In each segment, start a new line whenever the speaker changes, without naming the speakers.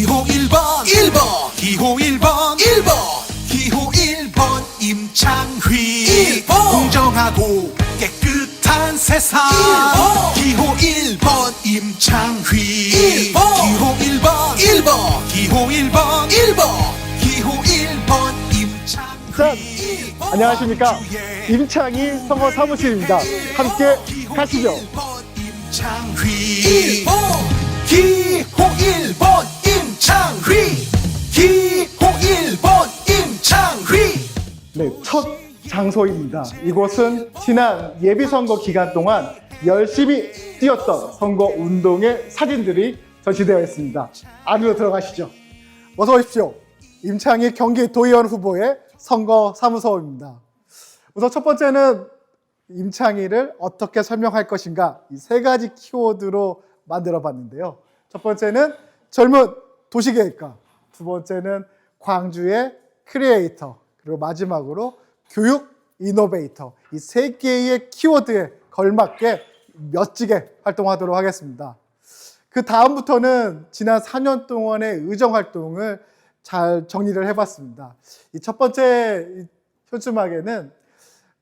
기호 1번 기호 1번 기호 1번 임창휘 공정하고 깨끗한 세상 기호 1번 임창휘 기호 1번 기호 1번 기호 1번 임창휘.
안녕하십니까, 임창희 선거 사무실입니다. 함께 가시죠.
임창휘 기호 1번 임창휘 기호 1번 임창휘.
네, 첫 장소입니다. 이곳은 지난 예비선거 기간 동안 열심히 뛰었던 선거 운동의 사진들이 전시되어 있습니다. 안으로 들어가시죠. 어서 오십시오. 임창희 경기도의원 후보의 선거 사무소입니다. 우선 첫 번째는 임창희를 어떻게 설명할 것인가, 이 세 가지 키워드로 만들어 봤는데요. 첫 번째는 젊은 도시계획가, 두 번째는 광주의 크리에이터, 그리고 마지막으로 교육 이노베이터. 이 세 개의 키워드에 걸맞게 멋지게 활동하도록 하겠습니다. 그 다음부터는 지난 4년 동안의 의정 활동을 잘 정리를 해봤습니다. 이 첫 번째 현수막에는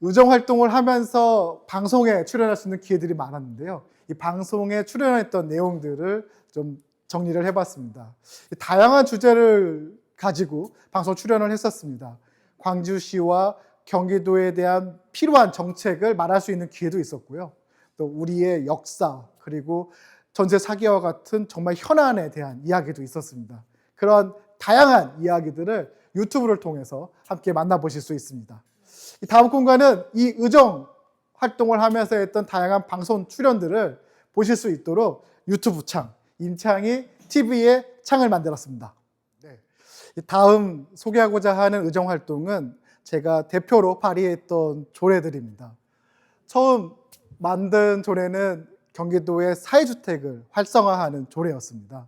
의정 활동을 하면서 방송에 출연할 수 있는 기회들이 많았는데요. 이 방송에 출연했던 내용들을 좀 정리를 해봤습니다. 다양한 주제를 가지고 방송 출연을 했었습니다. 광주시와 경기도에 대한 필요한 정책을 말할 수 있는 기회도 있었고요. 또 우리의 역사, 그리고 전세 사기와 같은 정말 현안에 대한 이야기도 있었습니다. 그런 다양한 이야기들을 유튜브를 통해서 함께 만나보실 수 있습니다. 다음 공간은 이 의정 활동을 하면서 했던 다양한 방송 출연들을 보실 수 있도록 유튜브 창, 임창희 TV의 창을 만들었습니다. 네. 다음 소개하고자 하는 의정 활동은 제가 대표로 발의했던 조례들입니다. 처음 만든 조례는 경기도의 사회주택을 활성화하는 조례였습니다.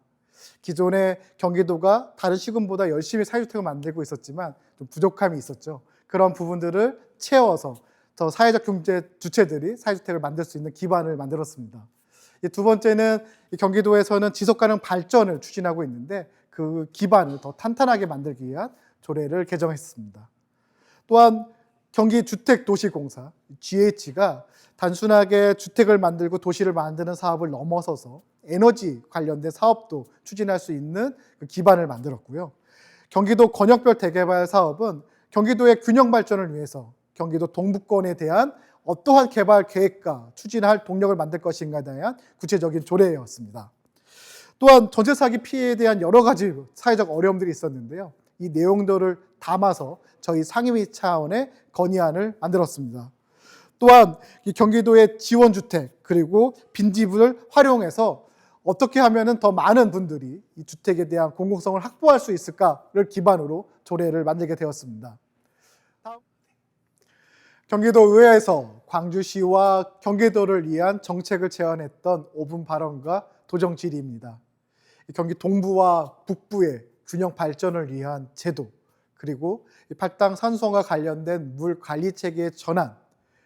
기존에 경기도가 다른 시군보다 열심히 사회주택을 만들고 있었지만 좀 부족함이 있었죠. 그런 부분들을 채워서 더 사회적 경제 주체들이 사회주택을 만들 수 있는 기반을 만들었습니다. 두 번째는 경기도에서는 지속가능 발전을 추진하고 있는데 그 기반을 더 탄탄하게 만들기 위한 조례를 개정했습니다. 또한 경기주택도시공사 GH가 단순하게 주택을 만들고 도시를 만드는 사업을 넘어서서 에너지 관련된 사업도 추진할 수 있는 그 기반을 만들었고요. 경기도 권역별 대개발 사업은 경기도의 균형 발전을 위해서 경기도 동부권에 대한 어떠한 개발 계획과 추진할 동력을 만들 것인가에 대한 구체적인 조례였습니다. 또한 전세 사기 피해에 대한 여러 가지 사회적 어려움들이 있었는데요. 이 내용들을 담아서 저희 상임위 차원의 건의안을 만들었습니다. 또한 이 경기도의 지원주택 그리고 빈집을 활용해서 어떻게 하면 더 많은 분들이 이 주택에 대한 공공성을 확보할 수 있을까를 기반으로 조례를 만들게 되었습니다. 경기도 의회에서 광주시와 경기도를 위한 정책을 제안했던 5분 발언과 도정 질의입니다. 경기 동부와 북부의 균형 발전을 위한 제도, 그리고 팔당 산소와 관련된 물 관리 체계의 전환,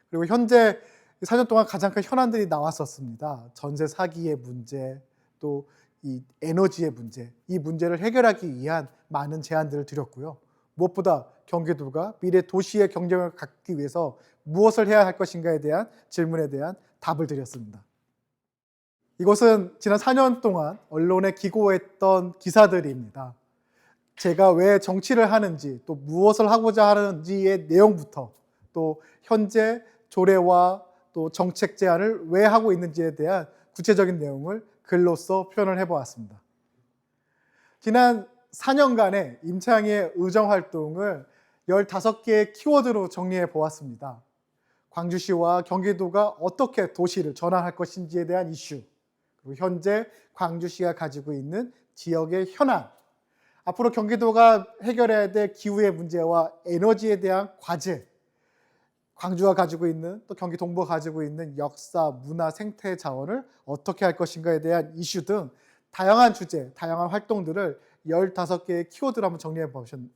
그리고 현재 4년 동안 가장 큰 현안들이 나왔었습니다. 전세 사기의 문제, 또 이 에너지의 문제, 이 문제를 해결하기 위한 많은 제안들을 드렸고요. 무엇보다 경기도가 미래 도시의 경쟁을 갖기 위해서 무엇을 해야 할 것인가에 대한 질문에 대한 답을 드렸습니다. 이것은 지난 4년 동안 언론에 기고했던 기사들입니다. 제가 왜 정치를 하는지, 또 무엇을 하고자 하는지의 내용부터, 또 현재 조례와 또 정책 제안을 왜 하고 있는지에 대한 구체적인 내용을 글로써 표현을 해보았습니다. 지난 4년간의 임창희의 의정 활동을 15개의 키워드로 정리해 보았습니다. 광주시와 경기도가 어떻게 도시를 전환할 것인지에 대한 이슈, 그리고 현재 광주시가 가지고 있는 지역의 현안, 앞으로 경기도가 해결해야 될 기후의 문제와 에너지에 대한 과제, 광주가 가지고 있는, 또 경기 동부가 가지고 있는 역사, 문화, 생태 자원을 어떻게 할 것인가에 대한 이슈 등 다양한 주제, 다양한 활동들을 15개의 키워드로 한번 정리해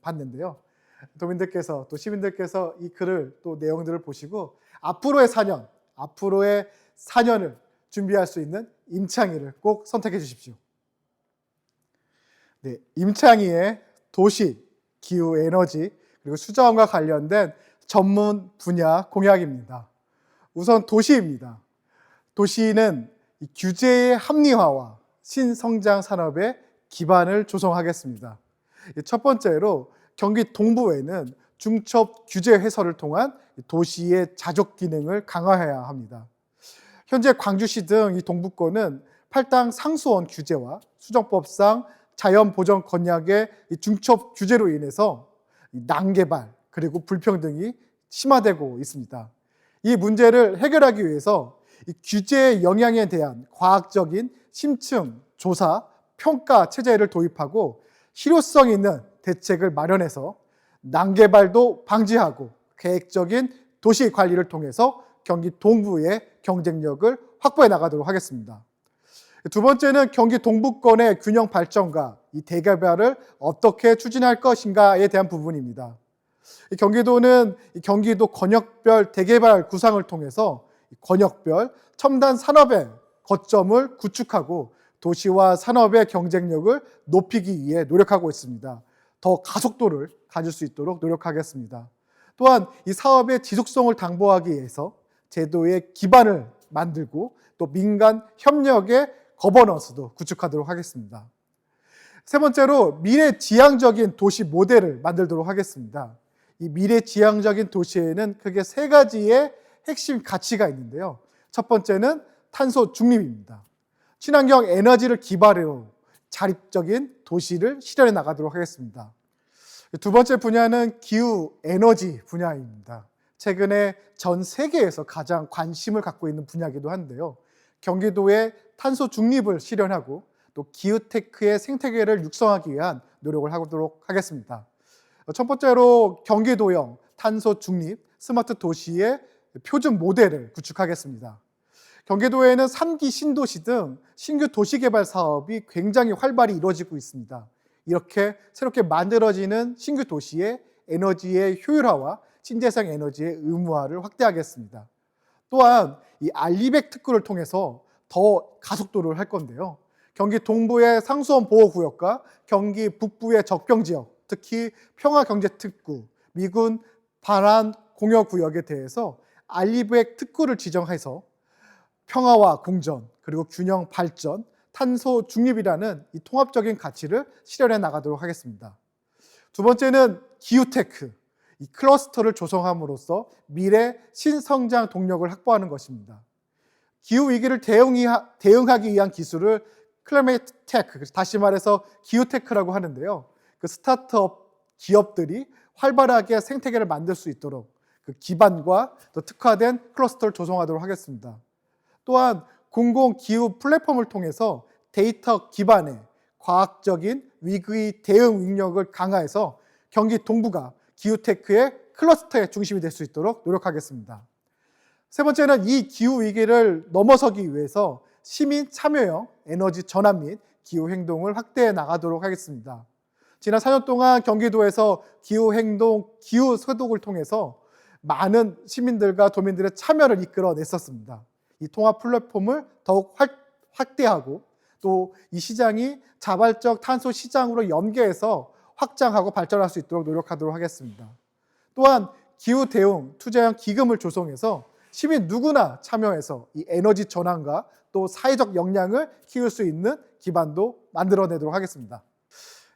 봤는데요. 도민들께서, 또 시민들께서 이 글을, 또 내용들을 보시고 앞으로의 4년을 준비할 수 있는 임창희를 꼭 선택해 주십시오. 네, 임창희의 도시, 기후, 에너지, 그리고 수자원과 관련된 전문 분야 공약입니다. 우선 도시입니다. 도시는 이 규제의 합리화와 신성장 산업의 기반을 조성하겠습니다. 첫 번째로 경기 동부에는 중첩 규제 해소를 통한 도시의 자족 기능을 강화해야 합니다. 현재 광주시 등 이 동부권은 팔당 상수원 규제와 수정법상 자연보전 건약의 중첩 규제로 인해서 난개발 그리고 불평등이 심화되고 있습니다. 이 문제를 해결하기 위해서 이 규제의 영향에 대한 과학적인 심층, 조사, 평가 체제를 도입하고 실효성 있는 대책을 마련해서 난개발도 방지하고 계획적인 도시 관리를 통해서 경기 동부의 경쟁력을 확보해 나가도록 하겠습니다. 두 번째는 경기 동부권의 균형 발전과 이 대개발을 어떻게 추진할 것인가에 대한 부분입니다. 경기도는 경기도 권역별 대개발 구상을 통해서 권역별 첨단 산업의 거점을 구축하고 도시와 산업의 경쟁력을 높이기 위해 노력하고 있습니다. 더 가속도를 가질 수 있도록 노력하겠습니다. 또한 이 사업의 지속성을 당보하기 위해서 제도의 기반을 만들고 또 민간 협력의 거버넌스도 구축하도록 하겠습니다. 세 번째로 미래지향적인 도시 모델을 만들도록 하겠습니다. 이 미래지향적인 도시에는 크게 세 가지의 핵심 가치가 있는데요. 첫 번째는 탄소 중립입니다. 친환경 에너지를 기반으로 자립적인 도시를 실현해 나가도록 하겠습니다. 두 번째 분야는 기후 에너지 분야입니다. 최근에 전 세계에서 가장 관심을 갖고 있는 분야이기도 한데요. 경기도의 탄소 중립을 실현하고 또 기후테크의 생태계를 육성하기 위한 노력을 하도록 하겠습니다. 첫 번째로 경기도형 탄소 중립 스마트 도시의 표준 모델을 구축하겠습니다. 경기도에는 3기 신도시 등 신규 도시개발 사업이 굉장히 활발히 이루어지고 있습니다. 이렇게 새롭게 만들어지는 신규 도시의 에너지의 효율화와 신재생 에너지의 의무화를 확대하겠습니다. 또한 이 알리백 특구를 통해서 더 가속도를 할 건데요. 경기 동부의 상수원 보호구역과 경기 북부의 접경지역, 특히 평화경제특구, 미군 반환 공여구역에 대해서 알리백 특구를 지정해서 평화와 공전, 그리고 균형 발전, 탄소 중립이라는 이 통합적인 가치를 실현해 나가도록 하겠습니다. 두 번째는 기후테크, 이 클러스터를 조성함으로써 미래 신성장 동력을 확보하는 것입니다. 기후위기를 대응하기 위한 기술을 클라이메이트 테크, 다시 말해서 기후테크라고 하는데요. 그 스타트업 기업들이 활발하게 생태계를 만들 수 있도록 그 기반과 또 특화된 클러스터를 조성하도록 하겠습니다. 또한 공공기후 플랫폼을 통해서 데이터 기반의 과학적인 위기 대응 능력을 강화해서 경기 동부가 기후테크의 클러스터의 중심이 될 수 있도록 노력하겠습니다. 세 번째는 이 기후위기를 넘어서기 위해서 시민 참여형 에너지 전환 및 기후행동을 확대해 나가도록 하겠습니다. 지난 4년 동안 경기도에서 기후행동, 기후소독을 통해서 많은 시민들과 도민들의 참여를 이끌어냈었습니다. 이 통합 플랫폼을 더욱 확대하고 또 이 시장이 자발적 탄소 시장으로 연계해서 확장하고 발전할 수 있도록 노력하도록 하겠습니다. 또한 기후 대응 투자형 기금을 조성해서 시민 누구나 참여해서 이 에너지 전환과 또 사회적 역량을 키울 수 있는 기반도 만들어내도록 하겠습니다.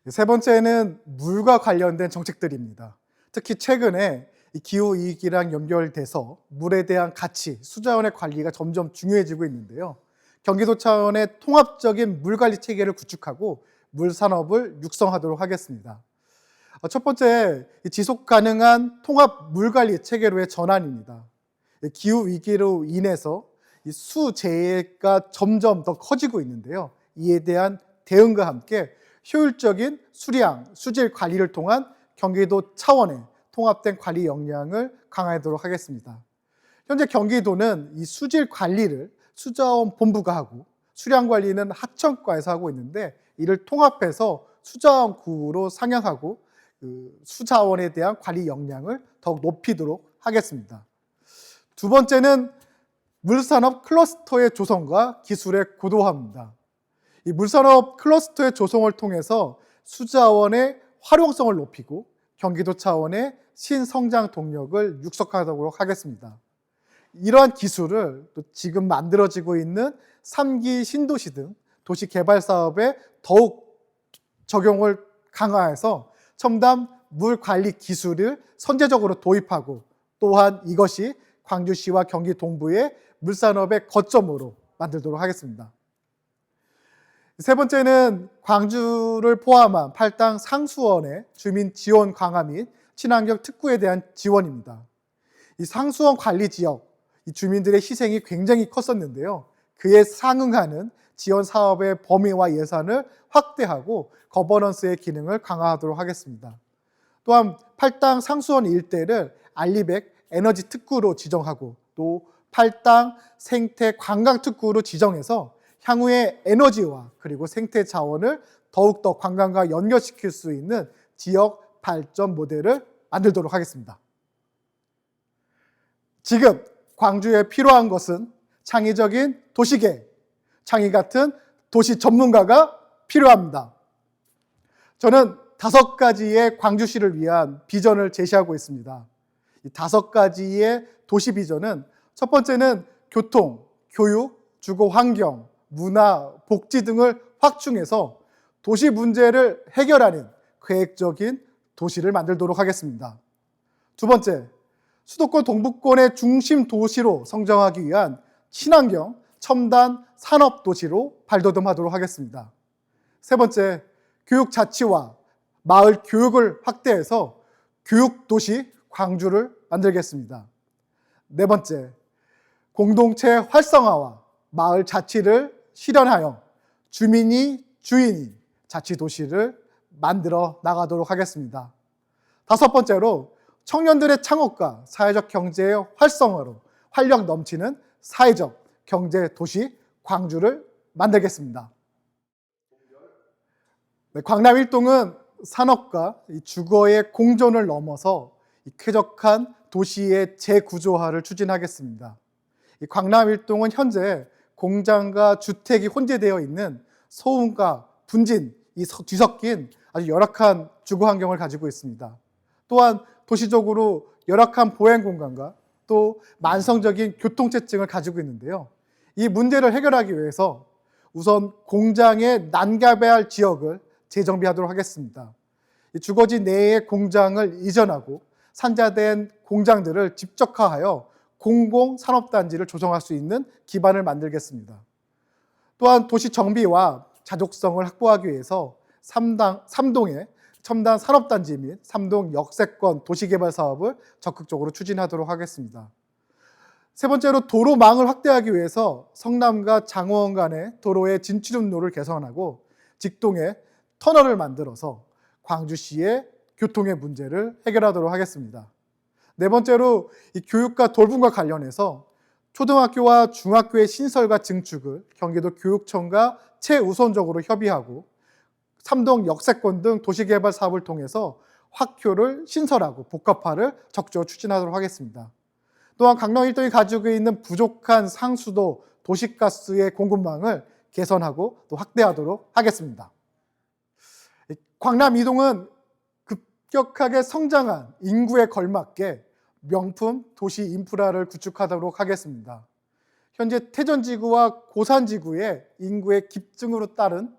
세 번째는 물과 관련된 정책들입니다. 특히 최근에 이 기후위기랑 연결돼서 물에 대한 가치, 수자원의 관리가 점점 중요해지고 있는데요. 경기도 차원의 통합적인 물관리 체계를 구축하고 물산업을 육성하도록 하겠습니다. 첫 번째, 지속 가능한 통합 물관리 체계로의 전환입니다. 기후위기로 인해서 수재해가 점점 더 커지고 있는데요. 이에 대한 대응과 함께 효율적인 수량, 수질 관리를 통한 경기도 차원의 통합된 관리 역량을 강화하도록 하겠습니다. 현재 경기도는 이 수질 관리를 수자원 본부가 하고 수량 관리는 하청과에서 하고 있는데 이를 통합해서 수자원구로 상향하고 수자원에 대한 관리 역량을 더욱 높이도록 하겠습니다. 두 번째는 물산업 클러스터의 조성과 기술의 고도화입니다. 이 물산업 클러스터의 조성을 통해서 수자원의 활용성을 높이고 경기도 차원의 신성장 동력을 육성하도록 하겠습니다. 이러한 기술을 또 지금 만들어지고 있는 3기 신도시 등 도시 개발 사업에 더욱 적용을 강화해서 첨단 물 관리 기술을 선제적으로 도입하고, 또한 이것이 광주시와 경기 동부의 물산업의 거점으로 만들도록 하겠습니다. 세 번째는 광주를 포함한 8당 상수원의 주민 지원 강화 및 친환경 특구에 대한 지원입니다. 이 상수원 관리 지역, 이 주민들의 희생이 굉장히 컸었는데요. 그에 상응하는 지원 사업의 범위와 예산을 확대하고 거버넌스의 기능을 강화하도록 하겠습니다. 또한 8당 상수원 일대를 알리백 에너지 특구로 지정하고, 또 8당 생태 관광 특구로 지정해서 향후에 에너지와 그리고 생태 자원을 더욱더 관광과 연결시킬 수 있는 지역 발전 모델을 만들도록 하겠습니다. 지금 광주에 필요한 것은 창의적인 도시계획, 창의 같은 도시 전문가가 필요합니다. 저는 5가지의 광주시를 위한 비전을 제시하고 있습니다. 이 5가지의 도시 비전은, 첫 번째는 교통, 교육, 주거 환경, 문화, 복지 등을 확충해서 도시 문제를 해결하는 계획적인 도시를 만들도록 하겠습니다. 두 번째, 수도권 동부권의 중심 도시로 성장하기 위한 친환경 첨단 산업 도시로 발돋움하도록 하겠습니다. 세 번째, 교육 자치와 마을 교육을 확대해서 교육 도시 광주를 만들겠습니다. 네 번째, 공동체 활성화와 마을 자치를 실현하여 주민이 주인인 자치도시를 만들어 나가도록 하겠습니다. 다섯 번째로, 청년들의 창업과 사회적 경제의 활성화로 활력 넘치는 사회적 경제 도시 광주를 만들겠습니다. 광남 1동은 산업과 주거의 공존을 넘어서 쾌적한 도시의 재구조화를 추진하겠습니다. 광남 1동은 현재 공장과 주택이 혼재되어 있는 소음과 분진, 이 뒤섞인 아주 열악한 주거 환경을 가지고 있습니다. 또한 도시적으로 열악한 보행 공간과 또 만성적인 교통체증을 가지고 있는데요. 이 문제를 해결하기 위해서 우선 공장의 난개발 지역을 재정비하도록 하겠습니다. 주거지 내의 공장을 이전하고 산자된 공장들을 집적화하여 공공산업단지를 조성할 수 있는 기반을 만들겠습니다. 또한 도시 정비와 자족성을 확보하기 위해서 3동의 첨단 산업단지 및 3동 역세권 도시개발 사업을 적극적으로 추진하도록 하겠습니다. 세 번째로, 도로망을 확대하기 위해서 성남과 장원 간의 도로의 진출입로를 개선하고 직동에 터널을 만들어서 광주시의 교통의 문제를 해결하도록 하겠습니다. 네 번째로, 이 교육과 돌봄과 관련해서 초등학교와 중학교의 신설과 증축을 경기도 교육청과 최우선적으로 협의하고 3동 역세권 등 도시개발 사업을 통해서 학교를 신설하고 복합화를 적극적으로 추진하도록 하겠습니다. 또한 강남 1동이 가지고 있는 부족한 상수도 도시가스의 공급망을 개선하고 또 확대하도록 하겠습니다. 광남 2동은 급격하게 성장한 인구에 걸맞게 명품 도시 인프라를 구축하도록 하겠습니다. 현재 태전지구와 고산지구의 인구의 급증으로 따른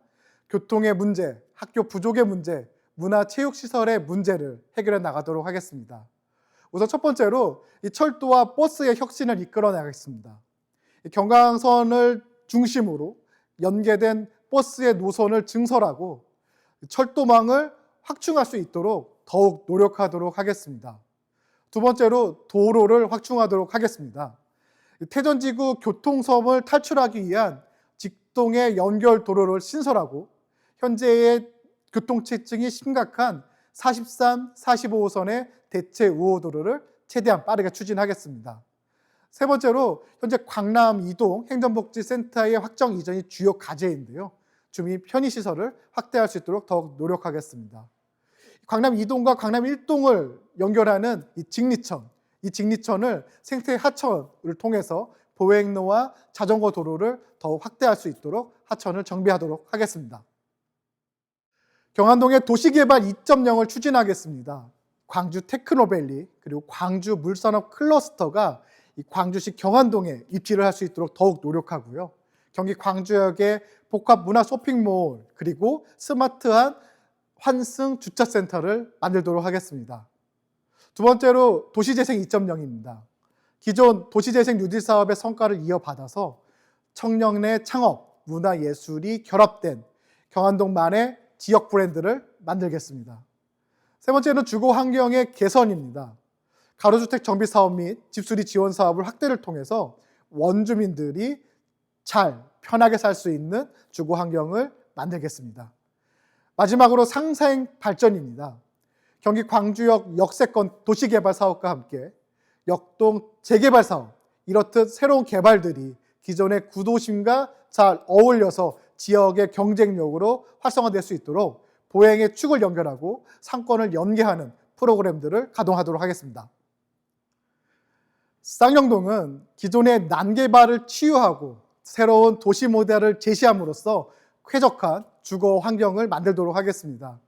교통의 문제, 학교 부족의 문제, 문화체육시설의 문제를 해결해 나가도록 하겠습니다. 우선 첫 번째로, 이 철도와 버스의 혁신을 이끌어 나가겠습니다. 경강선을 중심으로 연계된 버스의 노선을 증설하고 철도망을 확충할 수 있도록 더욱 노력하도록 하겠습니다. 두 번째로, 도로를 확충하도록 하겠습니다. 태전지구 교통섬을 탈출하기 위한 직동의 연결 도로를 신설하고 현재의 교통체증이 심각한 43, 45호선의 대체 우호도로를 최대한 빠르게 추진하겠습니다. 세 번째로, 현재 광남 2동 행정복지센터의 확정 이전이 주요 과제인데요. 주민 편의시설을 확대할 수 있도록 더욱 노력하겠습니다. 광남 2동과 광남 1동을 연결하는 이 직리천을 생태 하천을 통해서 보행로와 자전거 도로를 더욱 확대할 수 있도록 하천을 정비하도록 하겠습니다. 경안동의 도시개발 2.0을 추진하겠습니다. 광주 테크노밸리 그리고 광주 물산업 클러스터가 이 광주시 경안동에 입지를 할 수 있도록 더욱 노력하고요. 경기 광주역의 복합 문화 쇼핑몰 그리고 스마트한 환승 주차센터를 만들도록 하겠습니다. 두 번째로 도시재생 2.0입니다. 기존 도시재생 뉴딜 사업의 성과를 이어받아서 청년의 창업, 문화예술이 결합된 경안동만의 지역 브랜드를 만들겠습니다. 세 번째는 주거 환경의 개선입니다. 가로주택 정비 사업 및 집수리 지원 사업을 확대를 통해서 원주민들이 잘 편하게 살 수 있는 주거 환경을 만들겠습니다. 마지막으로 상생 발전입니다. 경기 광주역 역세권 도시개발 사업과 함께 역동 재개발 사업, 이렇듯 새로운 개발들이 기존의 구도심과 잘 어울려서 지역의 경쟁력으로 활성화될 수 있도록 보행의 축을 연결하고 상권을 연계하는 프로그램들을 가동하도록 하겠습니다. 쌍용동은 기존의 난개발을 치유하고 새로운 도시 모델을 제시함으로써 쾌적한 주거 환경을 만들도록 하겠습니다.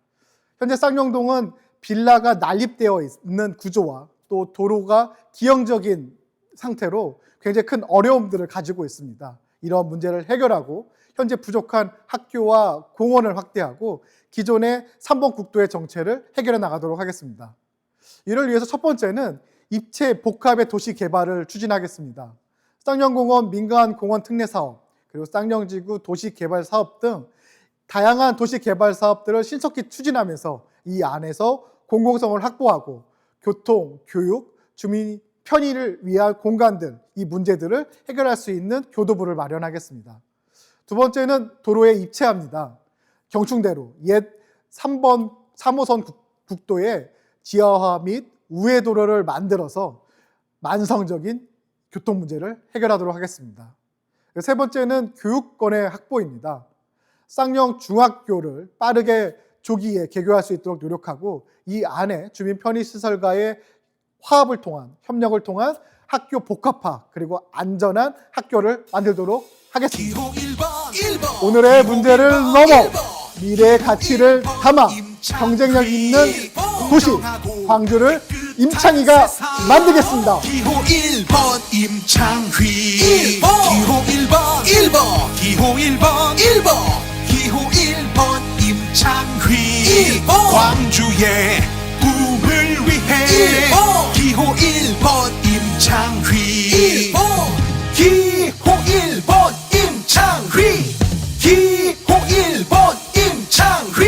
현재 쌍용동은 빌라가 난립되어 있는 구조와 또 도로가 기형적인 상태로 굉장히 큰 어려움들을 가지고 있습니다. 이런 문제를 해결하고 현재 부족한 학교와 공원을 확대하고 기존의 3번 국도의 정체를 해결해 나가도록 하겠습니다. 이를 위해서 첫 번째는 입체 복합의 도시 개발을 추진하겠습니다. 쌍용공원 민간 공원 특례 사업, 그리고 쌍용지구 도시 개발 사업 등 다양한 도시 개발 사업들을 신속히 추진하면서 이 안에서 공공성을 확보하고 교통, 교육, 주민 편의를 위한 공간들, 이 문제들을 해결할 수 있는 교도부를 마련하겠습니다. 두 번째는 도로의 입체화입니다. 경충대로 옛 3호선 국도에 지하화 및 우회 도로를 만들어서 만성적인 교통 문제를 해결하도록 하겠습니다. 세 번째는 교육권의 확보입니다. 쌍용 중학교를 빠르게 조기에 개교할 수 있도록 노력하고 이 안에 주민 편의시설과의 화합을 통한 협력을 통한 학교 복합화 그리고 안전한 학교를 만들도록 하겠습니다. 오늘의 문제를 넘어 미래의 가치를 담아 경쟁력 있는 도시 광주를 임창희가 만들겠습니다.
기호 1번 임창휘 기호 1번 기호 1번 임창휘 광주의 꿈을 위해 기호 1번 임창휘 기호 1번 임창휘 기호 1번 임창휘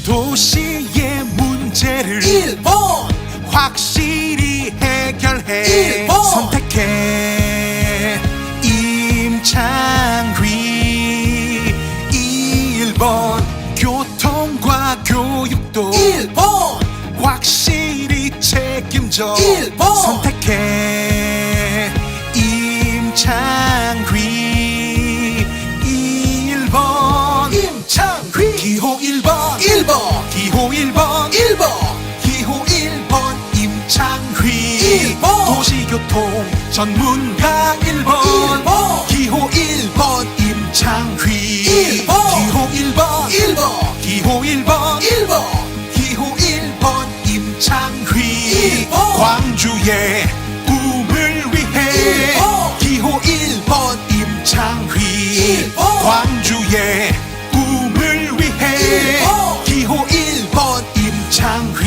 도시의 문제를 1번 확실히 해결해 1번 선택해 임창휘 1번 교통과 교육도 1번 확실히 책임져 1번 선택해 임창휘 1번 임창휘 기호 1번 기호 1번 기호 1번 임창휘 도시교통 전문가 1번 기호 1번 임창휘 기호 1번 기호 1번 기호 1번 임창휘 광주의 꿈을 위해 기호 1번 임창휘 광주의 꿈을 위해 기호 1번 임창휘